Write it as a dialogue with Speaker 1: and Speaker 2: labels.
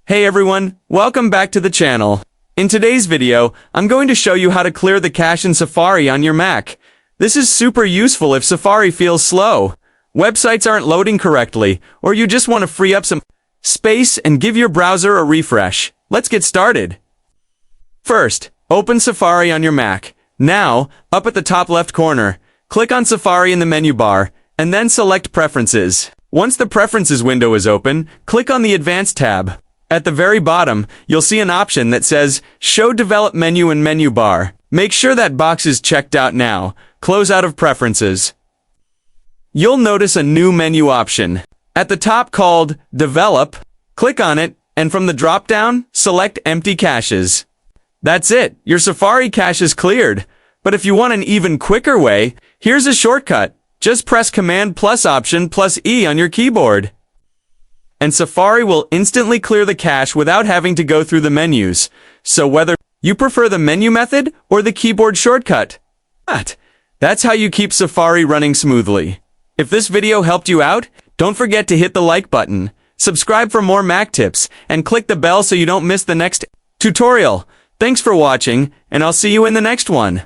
Speaker 1: Hey everyone, welcome back to the channel. In today's video, I'm going to show you how to clear the cache in Safari on your Mac. This is super useful if Safari feels slow, websites aren't loading correctly, or you just want to free up some space and give your browser a refresh. Let's get started. First, open Safari on your Mac. Now, up at the top left corner, click on Safari in the menu bar, and then select Preferences. Once the Preferences window is open, click on the Advanced tab. At the very bottom, you'll see an option that says Show Develop Menu in Menu Bar. Make sure that box is checked out now. Close out of Preferences. You'll notice a new menu option at the top called Develop. Click on it, and from the drop-down, select Empty Caches. That's it, your Safari cache is cleared. But if you want an even quicker way, here's a shortcut. Just press Command plus Option plus E on your keyboard. And Safari will instantly clear the cache without having to go through the menus. So whether you prefer the menu method or the keyboard shortcut, that's how you keep Safari running smoothly. If this video helped you out, don't forget to hit the like button, subscribe for more Mac tips, and click the bell so you don't miss the next tutorial. Thanks for watching, and I'll see you in the next one.